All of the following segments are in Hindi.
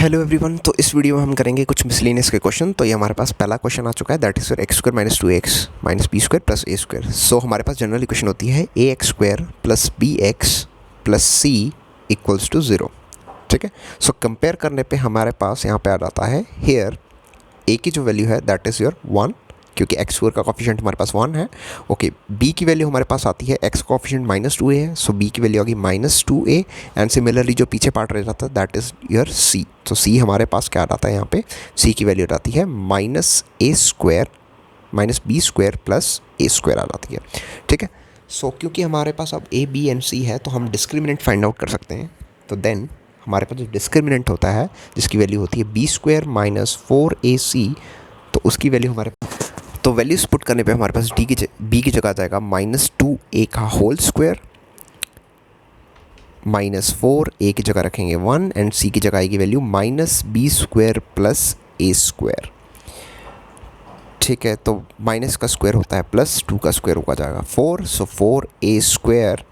Hello everyone. तो इस वीडियो में हम करेंगे कुछ मिसलेनियस के क्वेश्चन। तो ये हमारे पास पहला क्वेश्चन आ चुका है, that is your X square minus 2x minus B square plus A square. So हमारे पास जनरल इक्वेशन होती है A X square plus B X plus C equals to 0। ठीक है। सो कंपेयर करने पे हमारे पास यहाँ पे आ जाता है हेयर ए की जो वैल्यू है दैट इज़ योर 1, क्योंकि एक्स स्क्वायर का कॉफिशेंट हमारे पास 1 है। ओके, बी की वैल्यू हमारे पास आती है, एक्स कॉफिशेंट माइनस 2a है, सो बी की वैल्यू आ गई माइनस 2a। एंड सिमिलरली जो पीछे पार्ट रह जाता है दैट इज़ योर सी। तो सी हमारे पास क्या आ जाता है, यहाँ पे सी की वैल्यू आती है minus A square minus B square plus A square आ जाती है। ठीक है। सो क्योंकि हमारे पास अब ए बी एंड सी है तो हम डिस्क्रिमिनेंट फाइंड आउट कर सकते हैं। तो देन हमारे पास जो डिस्क्रिमिनेंट होता है जिसकी वैल्यू होती है बी स्क्वायर माइनस 4ac, तो उसकी वैल्यू हमारे तो वैल्यूज पुट करने पे हमारे पास बी की जगह आ जाएगा माइनस 2a का होल स्क्वायर माइनस 4a की जगह रखेंगे 1 एंड सी की जगह आएगी value minus B square plus A square. ठीक है। तो माइनस का स्क्वायर होता है प्लस 2 का स्क्वायर होगा जाएगा 4, so 4a square.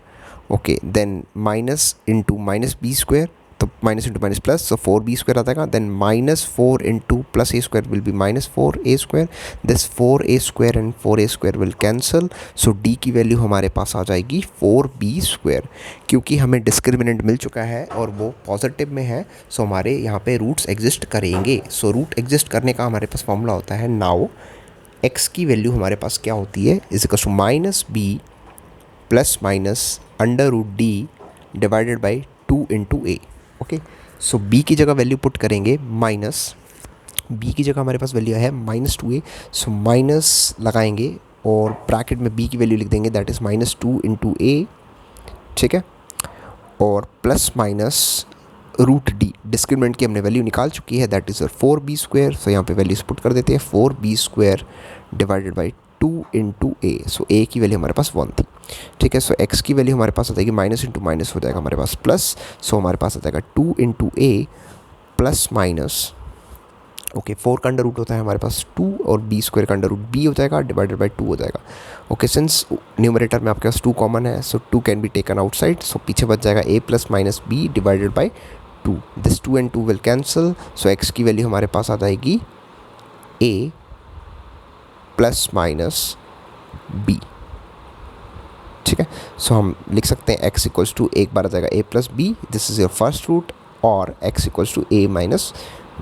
Okay, then minus into minus B square, तो minus into minus plus, so 4b square आ जाएगा। Then minus 4 into plus A square will be minus 4a square. This 4a square and 4a square will cancel, so d की वैल्यू हमारे पास आ जाएगी 4b स्क्वायर। क्योंकि हमें डिस्क्रिमिनेंट मिल चुका है और वो पॉजिटिव में है, सो हमारे यहाँ पे रूट्स एग्जिस्ट करेंगे। सो रूट एग्जिस्ट करने का हमारे पास फॉर्मूला होता है, नाउ x की वैल्यू हमारे पास क्या होती है, is equal to minus B plus minus under root D divided by 2 into A. Okay, so b की जगह वैल्यू पुट करेंगे माइनस, b की जगह हमारे पास वैल्यू है माइनस 2a, सो माइनस लगाएंगे और ब्रैकेट में b की वैल्यू लिख देंगे that is minus 2 into A. ठीक है। और plus minus root D, discriminant की हमने वैल्यू निकाल चुकी है दैट इज़ 4b स्क्वायर। सो यहाँ पे वैल्यूज पुट कर देते हैं 4b square divided by 2 into A. So A की वैल्यू हमारे पास 1 थी। ठीक है। सो एक्स की वैल्यू हमारे पास आ जाएगी माइनस इंटू माइनस हो जाएगा हमारे पास प्लस, सो हमारे पास आ जाएगा 2 इंटू ए प्लस माइनस। ओके, 4 का अंडर रूट होता है हमारे पास 2 और b स्क्वायर का अंडर रूट b हो जाएगा डिवाइडेड बाई 2 हो जाएगा। ओके, सिंस न्यूमरेटर में आपके पास 2 कॉमन है, so 2 can be taken outside, so पीछे बच जाएगा a plus minus B divided by 2। This 2 and 2 will cancel, so x की वैल्यू हमारे पास आ जाएगी a प्लस माइनस b। ठीक है। सो हम लिख सकते हैं x इक्वल्स टू एक बार आ जाएगा a plus B, this is your first root, और x equals to a minus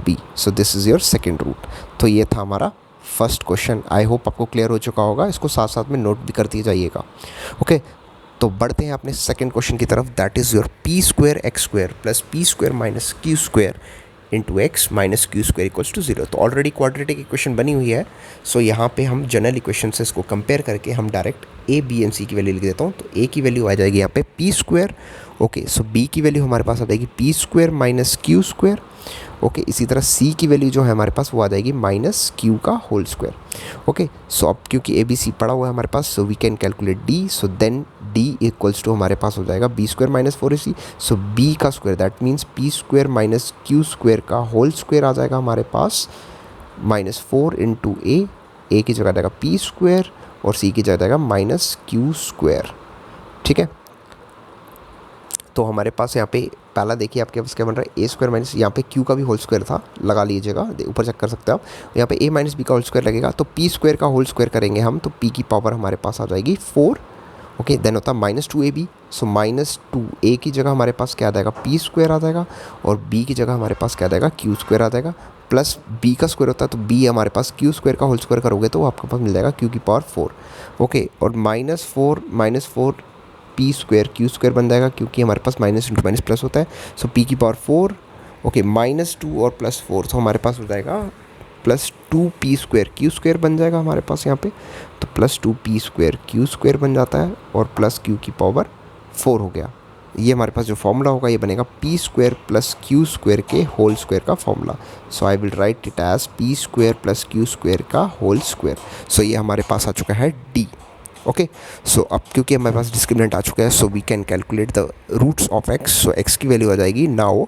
B, so this is your second root. तो ये था हमारा फर्स्ट क्वेश्चन। आई होप आपको क्लियर हो चुका होगा, इसको साथ साथ में नोट भी करते जाइएगा। ओके, तो बढ़ते हैं अपने सेकेंड क्वेश्चन की तरफ, that is your P square X square plus P square minus Q square into X minus Q square equals to 0। तो ऑलरेडी क्वाड्रेटिक इक्वेशन बनी हुई है, सो यहाँ पे हम जनरल इक्वेशन से इसको कंपेयर करके हम डायरेक्ट ए बी एंड सी की वैल्यू लिख देता हूँ। तो ए की वैल्यू आ जाएगी यहाँ पे पी स्क्वायर। ओके, सो बी की वैल्यू हमारे पास आ जाएगी P square minus Q square. Okay, इसी तरह सी की वैल्यू जो है हमारे पास वो आ जाएगी माइनस क्यू का होल स्क्वायर। ओके, सो अब क्योंकि ए बी सी पड़ा हुआ है हमारे पास, so we can calculate D, so then D equals to हमारे पास हो जाएगा B square minus 4ac, so B का square that means P square minus Q square का होल स्क्वायर आ जाएगा हमारे पास माइनस 4 इंटू ए की जगह जाएगा पी स्क्वायर और सी की जगह जाएगा माइनस क्यू स्क्वायर। ठीक है। तो हमारे पास यहाँ पे पहला देखिए आपके पास क्या बन रहा है, ए स्क्वायर माइनस, यहाँ पे क्यू का भी होल स्क्वायर था, लगा लीजिएगा, ऊपर चेक कर सकते हैं आप। यहाँ पे ए माइनस बी का होल स्क्वायर लगेगा, तो पी स्क्वायर का होल स्क्वायर करेंगे हम, तो पी की पावर हमारे पास आ जाएगी 4। ओके, देन होता है minus 2ab, so minus 2a की जगह हमारे पास क्या आ जाएगा पी स्क्वायर आ जाएगा, और b की जगह हमारे पास क्या आ जाएगा क्यू स्क्वायर आ जाएगा, प्लस b का स्क्वायर होता है तो b हमारे पास क्यू स्क्वायर का होल स्क्वायर करोगे तो आपके पास मिल जाएगा क्यू की पावर 4। ओके, और minus 4 P square Q square बन जाएगा, क्योंकि हमारे पास माइनस इंटू माइनस प्लस होता है, सो पी की पावर 4। ओके, माइनस 2 और प्लस 4, तो हमारे पास हो जाएगा plus 2 P square Q square बन जाएगा हमारे पास यहाँ पे, तो plus 2 P square Q square बन जाता है और प्लस क्यू की पावर 4 हो गया। ये हमारे पास जो फॉर्मूला होगा ये बनेगा P square plus Q square के होल स्क्वायर का formula. So I will write it as P square plus Q square का होल स्क्वायर। सो ये हमारे पास आ चुका है डी। ओके, सो अब क्योंकि हमारे पास डिस्क्रिमिनेंट आ चुका है, so we can calculate the roots of X. So X की वैल्यू आ जाएगी now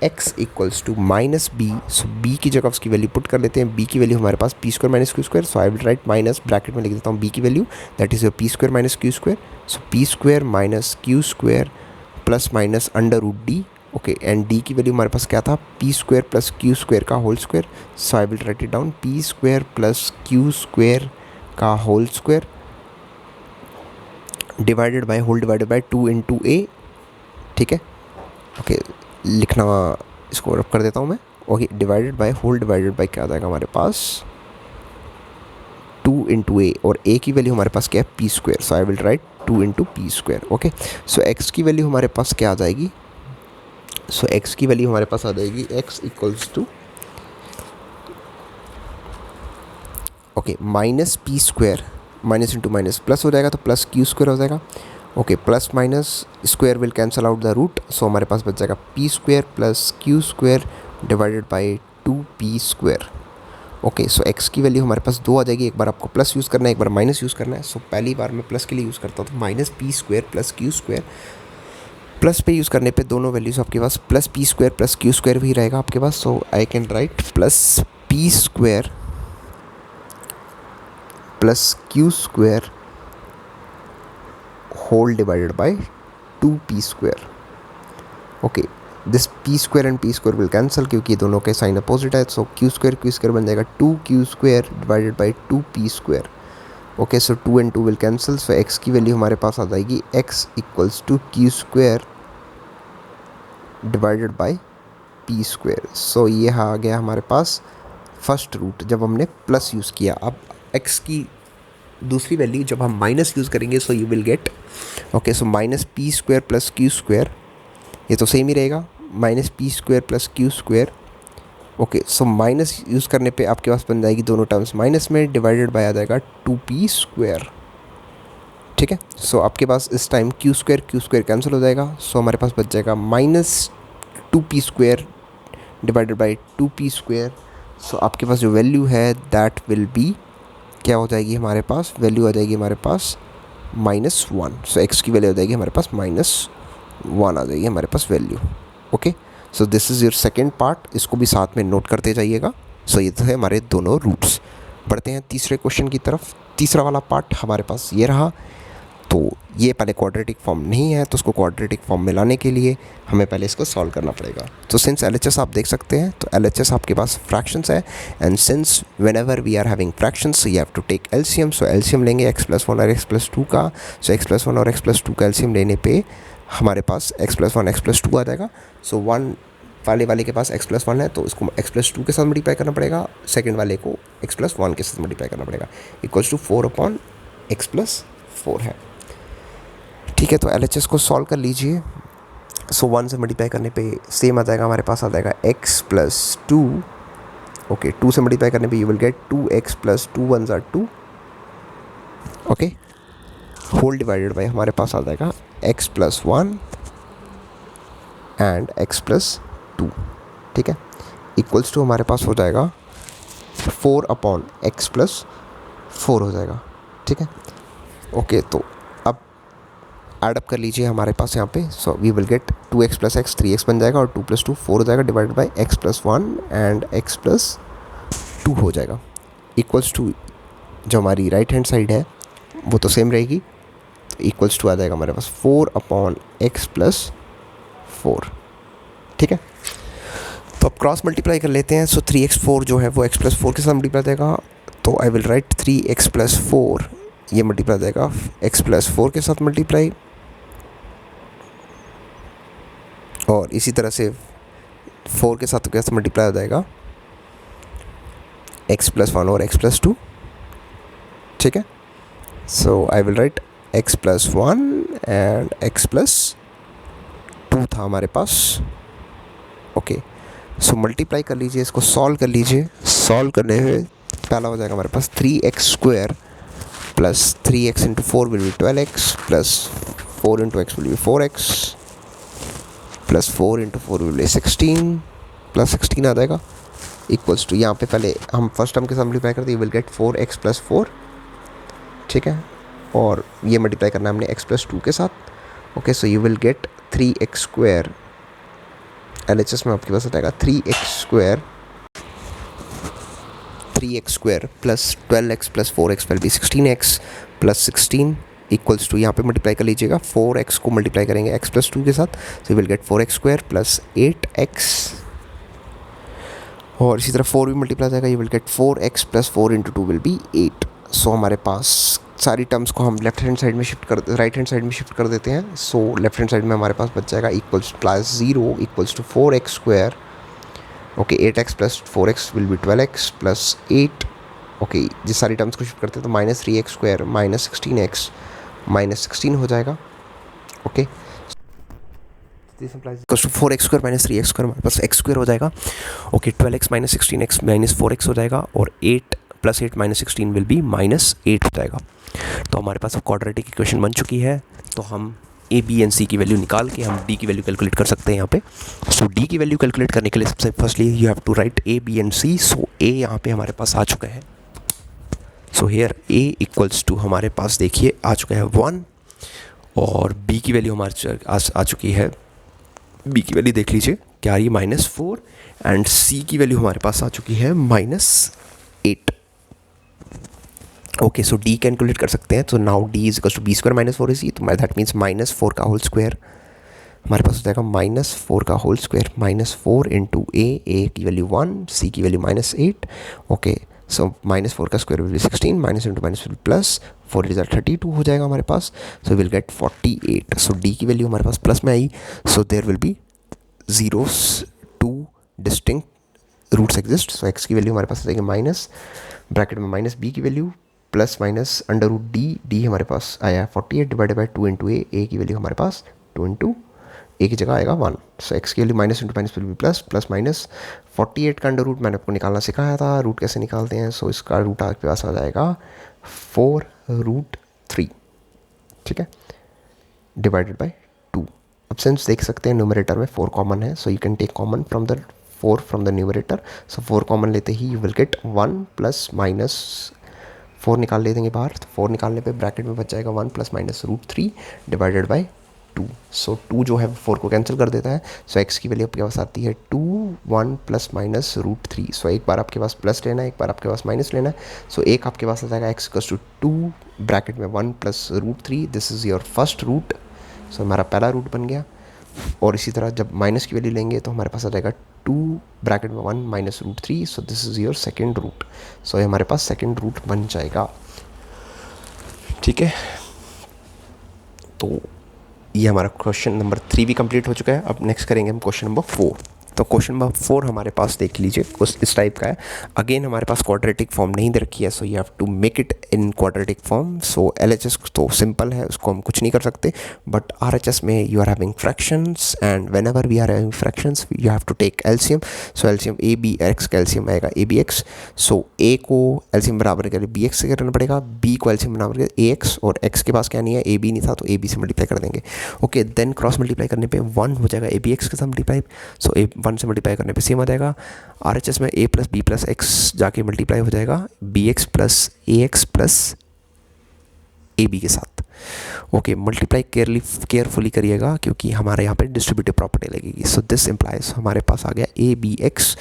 x equals to minus B, so b की जगह उसकी वैल्यू पुट कर लेते हैं। b की वैल्यू हमारे पास P square minus Q square, so I will write minus, bracket में लिख देता हूँ b की value that is your P square minus Q square, so P square minus Q square plus minus under root D okay, and D की वैल्यू हमारे पास क्या था, P square plus Q square का whole square. So I will write it down, P square plus Q square का whole square divided by whole divided by 2 into A. ठीक है, ओके, लिखना इसको रब कर देता हूँ मैं. Okay, divided by whole divided by क्या आ जाएगा हमारे पास, 2 इंटू ए, और ए की वैल्यू हमारे पास क्या है, P square. So I will right 2 into P square. Okay, so X की वैल्यू हमारे पास क्या आ जाएगी, सो एक्स की वैल्यू हमारे पास आ जाएगी X equals to, okay, minus P square, minus into minus plus हो जाएगा तो प्लस क्यू स्क्वायर हो जाएगा. Okay, plus minus square will cancel out the root. So हमारे पास बच जाएगा P square plus Q square divided by 2p square. Okay, so X की वैल्यू हमारे पास 2 आ जाएगी. एक बार आपको प्लस यूज़ करना है, एक बार माइनस यूज़ करना है. सो पहली बार मैं प्लस के लिए यूज़ करता हूँ, तो minus P square plus Q square. Plus पे यूज़ करने पे दोनों वैल्यूज़ आपके पास plus P square plus Q square भी रहेगा आपके पास. So I can write plus P square plus Q square whole divided by 2p square. Okay, this p square and p square will cancel क्योंकि दोनों के साइन अपोजिट है. सो q स्क्वायर बन जाएगा 2q square divided by 2p square. Okay, so 2 and 2 will cancel. So x की वैल्यू हमारे पास आ जाएगी x equals to q square divided by p square. So ये आ गया हमारे पास फर्स्ट रूट जब हमने प्लस यूज़ किया. अब x की दूसरी वैल्यू जब हम माइनस यूज़ करेंगे, सो you will gate, okay, so minus P square plus Q square, ये तो सेम ही रहेगा, minus P square plus Q square. Okay, so minus use करने पे आपके पास बन जाएगी दोनों टर्म्स माइनस में, डिवाइडेड बाय आ जाएगा 2p स्क्वायर. ठीक है, सो आपके पास इस टाइम क्यू स्क्वायर कैंसिल हो जाएगा. सो हमारे पास बच जाएगा minus 2p square divided by 2p square. So आपके पास जो वैल्यू है दैट विल बी, क्या हो जाएगी हमारे पास, वैल्यू आ जाएगी हमारे पास -1. सो एक्स की वैल्यू आ जाएगी हमारे पास -1 आ जाएगी हमारे पास value. Okay, so this is your second part, इसको भी साथ में नोट करते जाइएगा. सो ये तो है हमारे दोनों रूट्स. बढ़ते हैं तीसरे क्वेश्चन की तरफ. तीसरा वाला पार्ट हमारे पास ये रहा. तो ये पहले क्वाड्रेटिक फॉर्म नहीं है, तो उसको क्वाड्रेटिक फॉर्म में लाने के लिए हमें पहले इसको सॉल्व करना पड़ेगा. तो सिंस LHS आप देख सकते हैं, तो LHS आपके पास फ्रैक्शंस है, and since whenever we are having fractions you have to take LCM. So LCM लेंगे x+1 और x+2 का. सो x+1 और x+2 का LCM लेने पे हमारे पास x+1 x+2 आ जाएगा. सो 1 वाले के पास x+1 है, तो इसको x+2 के साथ मल्टीप्लाई करना पड़ेगा, सेकेंड वाले को x+1 के साथ मल्टीप्लाई करना पड़ेगा, इक्वल्स टू 4/x+4 है. ठीक है, तो LHS को सॉल्व कर लीजिए. सो 1 से मल्टीप्लाई करने पे सेम आ जाएगा, हमारे पास आ जाएगा x+2. ओके, 2 से मल्टीप्लाई करने पे you will get 2x plus 2 1s are 2. Okay, whole divided by हमारे पास आ जाएगा x+1 एंड x+2. ठीक है, इक्वल्स टू हमारे पास हो जाएगा 4/x+4 हो जाएगा. ठीक है, ओके, तो एडअप कर लीजिए हमारे पास यहाँ पे. So we will get 2x plus x 3x बन जाएगा, और 2 + 2 4 हो जाएगा, divided by x+1 and x+2 हो जाएगा. इक्वल्स टू जो हमारी राइट हैंड साइड है वो तो सेम रहेगी, तो इक्वल्स टू आ जाएगा हमारे पास 4/x+4. ठीक है, तो अब क्रॉस मल्टीप्लाई कर लेते हैं. सो 3x4 जो है वो x+4 के साथ मल्टीप्लाई जाएगा, तो आई विल राइट 3x+4, ये मल्टीप्लाई जाएगा x+4 के साथ मल्टीप्लाई, और इसी तरह से 4 के साथ कैसे मल्टीप्लाई हो जाएगा x+1 और x+2. ठीक है, so I will write x+1 and x+2 था हमारे पास. ओके, सो मल्टीप्लाई कर लीजिए, इसको सॉल्व कर लीजिए. सॉल्व करने में पहला हो जाएगा हमारे पास 3x² plus 3x into 4 will be 12x, plus 4 into x will be 4x, plus 4 into 4 will be 16, plus 16 आ जाएगा, इक्वल्स टू, यहाँ पे पहले हम फर्स्ट टर्म के साथ मल्टीप्लाई करते हैं, यू विल गेट 4x+4. ठीक है, और ये मल्टीप्लाई करना है हमने x+2 के साथ. Okay, so you will get 3x², LHS में आपके पास आ जाएगा 3x² plus 12x plus 4x will be 16x plus 16 equals to, यहाँ पे मल्टीप्लाई कर लीजिएगा, 4x को मल्टीप्लाई करेंगे x प्लस 2 के साथ, सो will gate 4x square plus 8x, और इसी तरह 4 भी मल्टीप्लाई हो जाएगा, ये will get 4x plus 4 into 2 will be 8। सो हमारे पास सारी टर्म्स को हम लेफ्ट हैंड साइड में शिफ्ट कर, राइट हैंड साइड में शिफ्ट कर देते हैं। सो लेफ्ट हैंड साइड में हमारे पास बच जाएगा equals plus 0 equals to 4x square, okay 8x plus 4x will be 12x plus 8, okay जिस सारी टर्म्स को शिफ्ट करते हैं तो minus 3x square minus 16x minus 16 हो जाएगा, okay 4x square minus 3x square हमारे पास x स्क्वायर हो जाएगा, okay 12x minus 16x minus 4x हो जाएगा, और 8 plus 8 minus 16 will be minus 8 हो जाएगा। तो हमारे पास अब क्वाड्रेटिक इक्वेशन बन चुकी है, तो हम ए बी एंड सी की वैल्यू निकाल के हम डी की वैल्यू कैलकुलेट कर सकते हैं यहाँ पे। सो डी की वैल्यू कैलकुलेट करने के लिए सबसे firstly you have to write A B and C. So A यहाँ पे हमारे पास आ चुका है, so here A equals to हमारे पास देखिए आ चुका है 1, और बी की वैल्यू हमारे आ चुकी है, बी की वैल्यू देख लीजिए क्या आ रही है -4, एंड सी की वैल्यू हमारे पास आ चुकी है -8। ओके सो डी कैलकुलेट कर सकते हैं, तो now D is equal to B square minus 4 AC, तो दैट मीन्स -4 का होल स्क्वायर हमारे पास हो जाएगा -4 का होल स्क्वायर, -4 इंटू ए की वैल्यू 1, सी की वैल्यू -8, ओके सो -4 का square will be 16, minus into minus will plus, 4 is 32 हो जाएगा हमारे पास, so will get 48। So D की वैल्यू हमारे पास प्लस में आई, so there will be zeros, 2 distinct roots exist, so X की वैल्यू हमारे पास आ जाएगी माइनस ब्रैकेट में माइनस बी की value plus minus under root D हमारे पास आया 48 डिवाइडेड बाई 2 इंटू ए की वैल्यू हमारे पास 2 इंटू ए की जगह आएगा 1, सो एक्स की value minus into minus will be plus, plus minus 48 का अंडर रूट मैंने आपको निकालना सिखाया था, रूट कैसे निकालते हैं। सो इसका रूट आपके पास आ जाएगा 4√3, ठीक है, डिवाइडेड बाई 2। अब सिंस देख सकते हैं न्यूमरेटर में 4 कॉमन है, so you can take common from the 4 from the numerator, so 4 common लेते ही you will get 1 plus minus 4 निकाल ले देंगे बाहर, तो 4 निकालने पे ब्रैकेट में बच जाएगा 1 plus minus √3 divided by 2। So 2 जो है 4 को कैंसिल कर देता है, सो एक्स की वैल्यू आपके पास आती है 2, 1 प्लस माइनस √3। सो एक बार आपके पास प्लस लेना है, एक बार आपके पास माइनस लेना है, सो एक आपके पास आ जाएगा एक्स इक्वल्स टू 2 ब्रैकेट में 1 plus √3, this is your first root, so हमारा पहला रूट बन गया। और इसी तरह जब माइनस की वैल्यू लेंगे तो हमारे पास आ जाएगा 2 ब्रैकेट में 1 minus √3, so this is your second root, so ये हमारे पास सेकेंड रूट बन जाएगा, ठीक है। तो ये हमारा क्वेश्चन नंबर 3 भी कंप्लीट हो चुका है। अब नेक्स्ट करेंगे हम क्वेश्चन नंबर 4। तो क्वेश्चन नंबर 4 हमारे पास देख लीजिए कुछ इस टाइप का है। अगेन हमारे पास क्वाड्रेटिक फॉर्म नहीं दे रखी है, so you have to make it in quadratic form. So LHS तो सिंपल है, उसको हम कुछ नहीं कर सकते, बट RHS में you are having fractions, and whenever we are having fractions you have to take LCM. So LCM ABX का एलसीएम आएगा ABX, सो A को एलसीएम बराबर के लिए BX से करना पड़ेगा, B को एलसीएम बराबर के AX, और X के पास क्या नहीं है, AB नहीं था तो AB से मल्टीप्लाई कर देंगे, ओके देन क्रॉस मल्टीप्लाई करने पे 1 हो जाएगा ABX के साथ मल्टीप्लाई, सो 1 से मल्टीप्लाई करने पे सेम आ जाएगा। RHS में A plus B plus X जाके मल्टीप्लाई हो जाएगा BX plus AX plus AB के साथ, ओके मल्टीप्लाई केयरफुली करिएगा क्योंकि हमारे यहाँ पे डिस्ट्रीब्यूटिव प्रॉपर्टी लगेगी। सो दिस इम्प्लाइज हमारे पास आ गया ABX,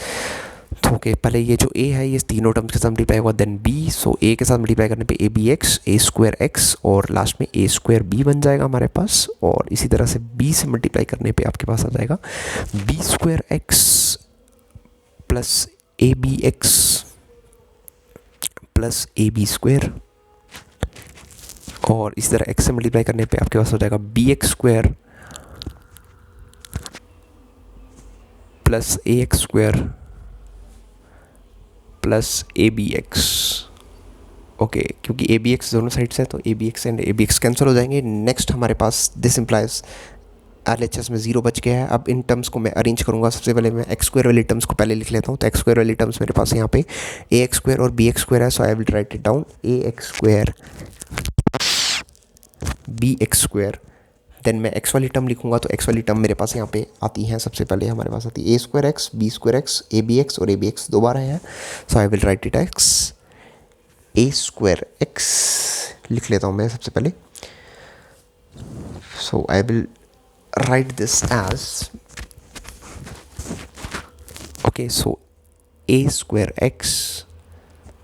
तो ओके पहले ये जो A है ये तीनों टर्म्स के साथ मल्टीप्लाई हुआ, देन B, सो A के साथ मल्टीप्लाई करने पे ABX A²X और लास्ट में A²B बन जाएगा हमारे पास, और इसी तरह से B से मल्टीप्लाई करने पे आपके पास आ जाएगा B²X plus ABX plus AB², और इसी तरह X से मल्टीप्लाई करने पे आपके पास हो जाएगा BX² plus AX² plus ABX, okay क्योंकि ABX दोनों साइड से है तो ABX एंड ABX कैंसिल हो जाएंगे। नेक्स्ट हमारे पास दिस इम्प्लाइज LHS में 0 बच गया है। अब इन टर्म्स को मैं अरेंज करूँगा, सबसे पहले मैं x² वाली टर्म्स को पहले लिख लेता हूँ। तो x² वाली टर्म्स मेरे पास यहाँ पे AX² और BX² है, so I will write it down AX² BX², then मैं x वाली टर्म लिखूंगा तो x वाली टर्म मेरे पास यहाँ पे आती हैं, सबसे पहले हमारे पास आती है A²X B²X ABX और ABX दोबारा है, so I will write it X A²X लिख लेता हूँ मैं सबसे पहले, so I will write this as okay, so A²X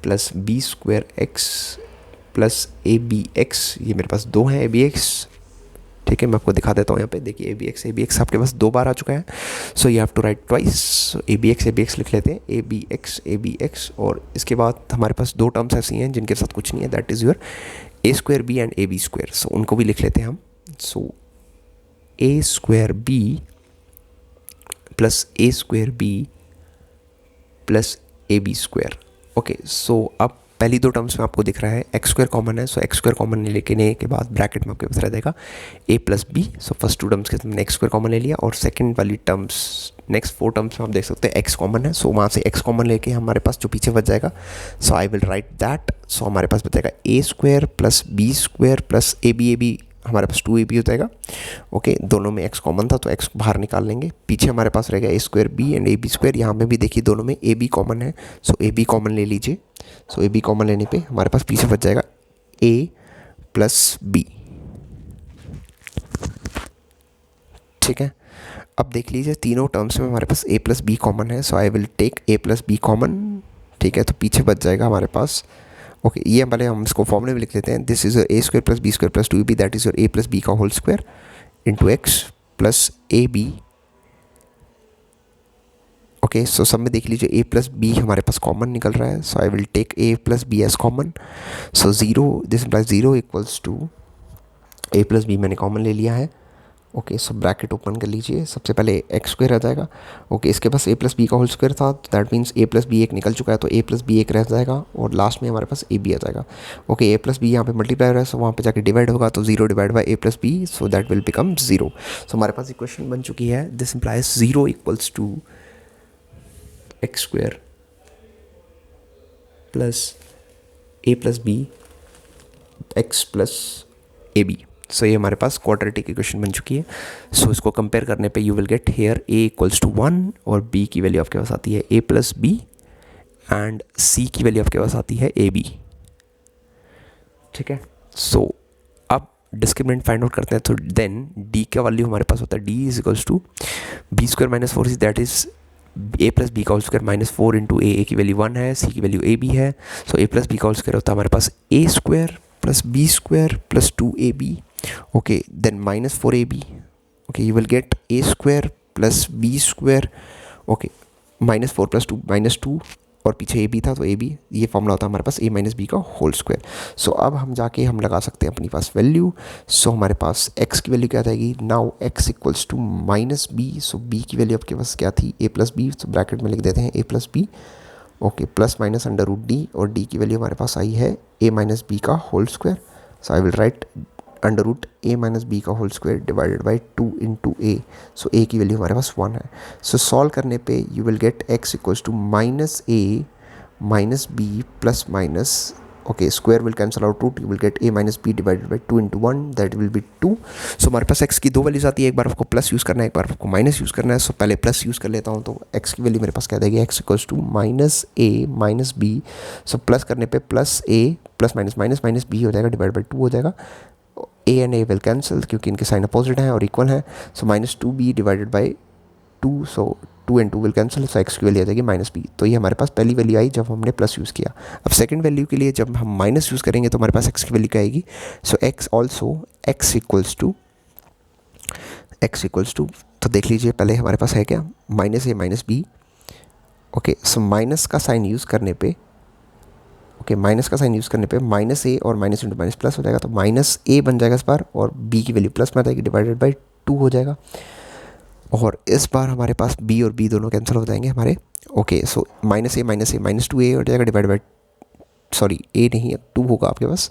plus B²X plus A B X, ये मेरे पास 2 हैं ए बी एक्स, ठीक है। मैं आपको दिखा देता हूँ यहाँ पे, देखिए ए बी एक्स आपके पास 2 बार आ चुका है, so you have to write twice. So A B X लिख लेते हैं, ए बी एक्स, और इसके बाद हमारे पास 2 टर्म्स ऐसी हैं जिनके साथ कुछ नहीं है, that is your A square B and A B square, so उनको भी लिख लेते हैं हम। So A square B plus A square B plus A B square. Okay, so अब पहली 2 टर्म्स में आपको दिख रहा है एक्स स्क्वायर कॉमन है, सो एक्स स्क्वायर कॉमन लेने के बाद ब्रैकेट में आपके पास रह जाएगा A plus B. So first 2 terms के मैंने एक्स स्क्वायर कॉमन ले लिया, और सेकंड वाली टर्म्स नेक्स्ट 4 टर्म्स में आप देख सकते हैं एक्स कॉमन है, सो वहाँ से एक्स कॉमन लेके हमारे पास जो पीछे बच जाएगा, so I will write that. So हमारे पास बचेगा A square plus B square plus A B हमारे पास 2ab हो जाएगा। ओके, दोनों में x कॉमन था तो x बाहर निकाल लेंगे, पीछे हमारे पास रहेगा A square B and A B square. यहाँ पे भी देखिए दोनों में ए बी कॉमन है, सो ए बी कॉमन ले लीजिए। सो ए बी कॉमन लेने पे हमारे पास पीछे बच जाएगा a प्लस बी, ठीक है। अब देख लीजिए तीनों टर्म्स में हमारे पास a प्लस बी कॉमन है, so I will take a plus B common, ठीक है। तो पीछे बच जाएगा हमारे पास, ओके, ये पहले हम इसको फॉर्मूले में लिख लेते हैं, this is your A square plus B square plus 2ab, that is your A plus B का whole square into X plus A B. Okay, so सब में देख लीजिए ए प्लस बी हमारे पास कॉमन निकल रहा है, so I will take A plus B as common. So 0, this implies 0 equals to A plus B मैंने कॉमन ले लिया है। ओके, सो ब्रैकेट ओपन कर लीजिए, सबसे पहले एक्स स्क्वायर आ जाएगा। ओके, इसके पास ए प्लस बी का होल स्क्वायर था, that means A plus B एक निकल चुका है, तो ए प्लस बी एक रह जाएगा, और लास्ट में हमारे पास ए बी आ जाएगा। ओके, ए प्लस बी यहाँ पे मल्टीप्लाई हो रहा है, सो वहाँ पे जाके डिवाइड होगा, तो 0 divide by A plus B, so that will become 0। So हमारे पास इक्वेशन बन चुकी है, this implies 0 equals to X square plus A plus B X plus A B. So ये हमारे पास क्वाड्रेटिक इक्वेशन बन चुकी है। सो इसको कंपेयर करने पे you will get here a equals to 1 और b की वैल्यू आपके पास आती है a plus B and c की वैल्यू आपके पास आती है ए बी, ठीक है। सो अब डिस्क्रिमिनेंट फाइंड आउट करते हैं, तो देन d का वैल्यू हमारे पास होता है d is equals to B square minus 4c, that is a plus B का whole square minus 4 into A की वैल्यू 1 है, c की वैल्यू ए बी है। सो a प्लस बी का होल स्क्वायर होता है हमारे पास a square plus B square plus 2ab। okay, then minus 4ab, okay, you will get a square plus b square, okay, minus 4 plus 2 minus 2, और पीछे ए बी था तो ए बी, ये फॉर्मूला होता है हमारे पास ए माइनस बी का होल स्क्वायर। सो अब हम जाके हम लगा सकते हैं अपनी पास वैल्यू। सो हमारे पास एक्स की वैल्यू क्या जाएगी, now X equals to minus B. So B की वैल्यू आपके पास क्या थी, ए प्लस बी, तो ब्रैकेट में लिख देते हैं A plus B, okay, plus minus under root D, और डी की वैल्यू हमारे पास आई है ए माइनस बी का whole square. So I will write under root A minus B का whole square divided by 2 into A. So A की वैल्यू हमारे पास 1 है। सो सॉल्व करने पे you will get X equals to minus A minus B plus minus, okay, square will cancel out root, you will get A minus B divided by 2 into 1, that will be 2। सो हमारे पास एक्स की 2 वैल्यूज आती है, एक बार आपको प्लस यूज़ करना है, एक बार आपको माइनस यूज़ करना है। सो पहले प्लस यूज़ कर लेता हूँ, तो एक्स की वैल्यू मेरे पास क्या देगी, X equals to minus A minus B. So plus करने पे plus A plus minus minus minus B हो जाएगा, डिवाइड बाई 2 हो जाएगा। A and A will cancel क्योंकि इनके साइन अपोजिट हैं और इक्वल हैं। So minus 2b divided by 2, so 2 and 2 will cancel, so X की वैल्यू आ जाएगी माइनस बी। तो ये हमारे पास पहली वैल्यू आई जब हमने प्लस यूज़ किया। अब सेकंड वैल्यू के लिए जब हम माइनस यूज़ करेंगे तो हमारे पास एक्स की वैल्यू क्या आएगी, so X also X equals to, तो देख लीजिए पहले हमारे पास है क्या, minus A minus B. Okay, so minus का साइन यूज़ करने पे, ओके, माइनस का साइन यूज़ करने पे माइनस ए और माइनस इंटू माइनस प्लस हो जाएगा, तो माइनस ए बन जाएगा इस बार, और बी की वैल्यू प्लस में आ जाएगी, डिवाइडेड बाई 2 हो जाएगा। और इस बार हमारे पास बी और बी दोनों कैंसिल हो जाएंगे हमारे। Okay, so minus A minus 2a हो जाएगा, डिवाइड बाई, सॉरी ए नहीं 2 होगा आपके पास,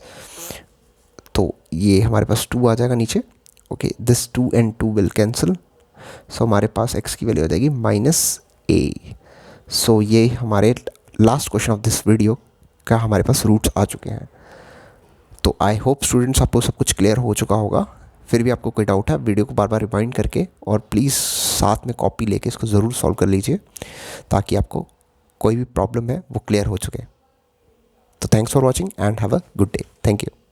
तो ये हमारे पास 2 आ जाएगा नीचे। Okay, this 2 and 2 will cancel, so हमारे पास एक्स की वैल्यू हो जाएगी माइनस ए। सो ये हमारे last question of this video का हमारे पास रूट्स आ चुके हैं। तो आई होप स्टूडेंट्स आपको सब कुछ क्लियर हो चुका होगा। फिर भी आपको कोई डाउट है, वीडियो को बार बार रिमाइंड करके और प्लीज़ साथ में कॉपी लेके इसको ज़रूर सॉल्व कर लीजिए ताकि आपको कोई भी प्रॉब्लम है वो क्लियर हो चुके। तो thanks for watching and have a good day. Thank you.